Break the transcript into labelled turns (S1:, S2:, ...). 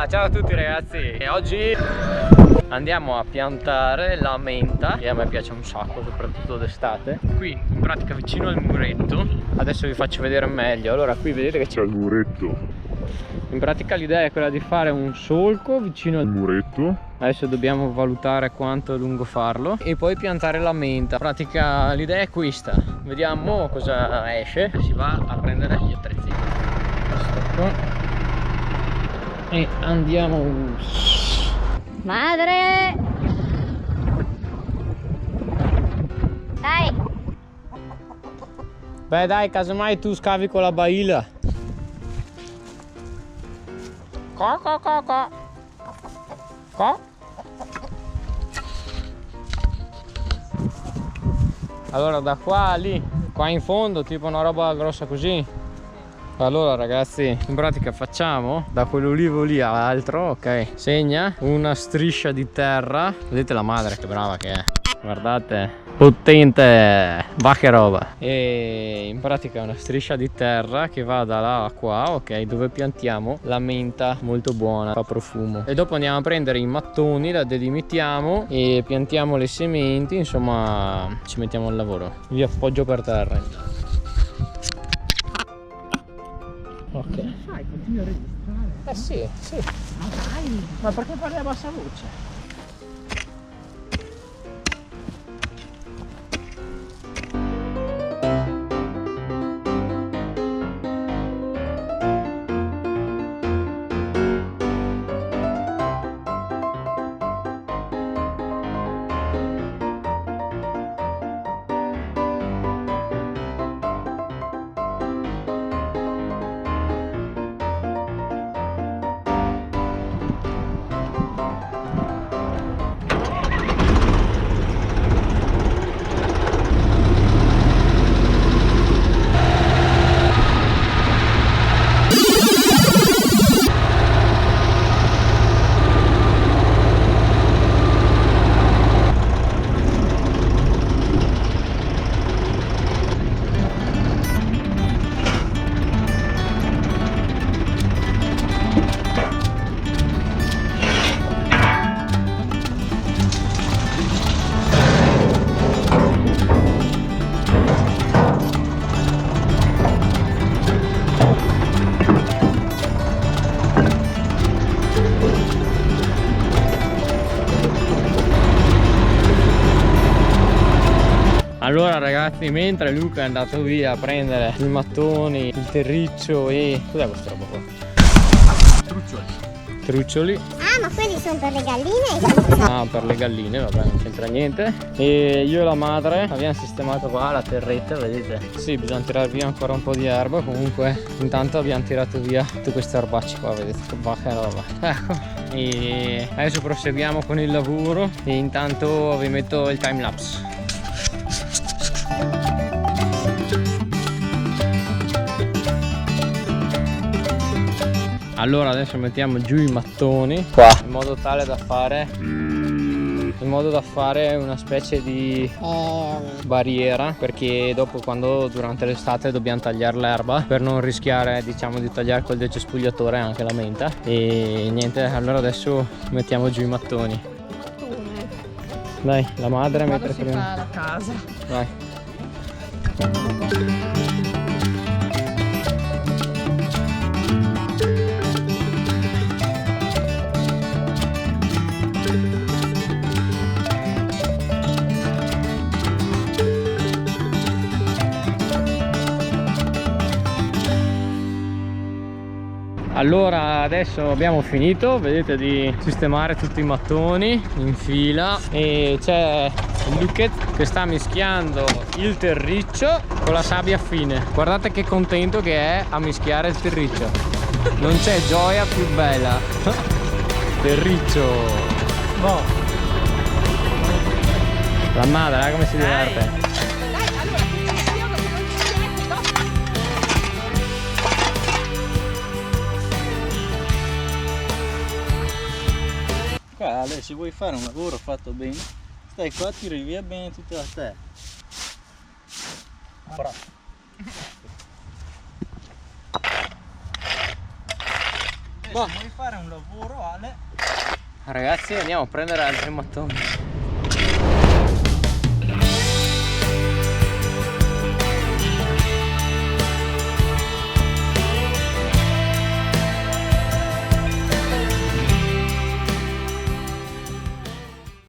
S1: Ciao a tutti ragazzi, e oggi andiamo a piantare la menta, che a me piace un sacco, soprattutto d'estate. Qui in pratica vicino al muretto. Adesso vi faccio vedere meglio. Allora qui vedete che c'è il muretto. In pratica l'idea è quella di fare un solco vicino al muretto. Adesso dobbiamo valutare quanto è lungo farlo e poi piantare la menta. In pratica l'idea è questa. Vediamo cosa esce. Si va a prendere gli attrezzi. Questo qua. E andiamo.
S2: Madre! Dai!
S1: Beh dai, casomai tu scavi con la baila. Co. Allora da qua a lì, qua in fondo, tipo una roba grossa così. Allora ragazzi, in pratica facciamo da quell'ulivo lì all'altro, ok? Segna una striscia di terra. Vedete la madre che brava che è. Guardate, potente, va che roba. E in pratica è una striscia di terra che va da là a qua, ok? Dove piantiamo la menta molto buona, fa profumo. E dopo andiamo a prendere i mattoni, la delimitiamo e piantiamo le sementi. Insomma, ci mettiamo al lavoro. Vi appoggio per terra. Ok.
S3: Fai, continui a registrare.
S1: Sì.
S3: Ma dai!
S1: Ma perché parli a bassa voce? Allora ragazzi, mentre Luca è andato via a prendere i mattoni, il terriccio e... cos'è questa roba qua? Truccioli.
S2: Ah, ma quelli sono per le galline?
S1: Ah, per le galline, vabbè, non c'entra niente. E io e la madre abbiamo sistemato qua la terretta, vedete? Sì, bisogna tirare via ancora un po' di erba. Comunque intanto abbiamo tirato via tutti questi erbacci qua, vedete che bacca roba. Ecco, e adesso proseguiamo con il lavoro e intanto vi metto il time lapse. Allora adesso mettiamo giù i mattoni qua in modo tale da fare una specie di barriera, perché dopo quando durante l'estate dobbiamo tagliare l'erba per non rischiare, diciamo, di tagliare col decespugliatore anche la menta. E niente, allora adesso mettiamo giù i mattoni. Dai, la madre
S3: Quando
S1: mettere
S3: si
S1: prima.
S3: fa la casa.
S1: Vai. Allora adesso abbiamo finito, vedete, di sistemare tutti i mattoni in fila e c'è il Lucchet che sta mischiando il terriccio con la sabbia fine. Guardate che contento che è a mischiare il terriccio, non c'è gioia più bella. Terriccio, boh. La madre, come si diverte.
S4: Ale, se vuoi fare un lavoro fatto bene, stai qua, tiri via bene tutta la terra. Bravo. Se vuoi fare un lavoro, Ale,
S1: Ragazzi, andiamo a prendere altri mattoni.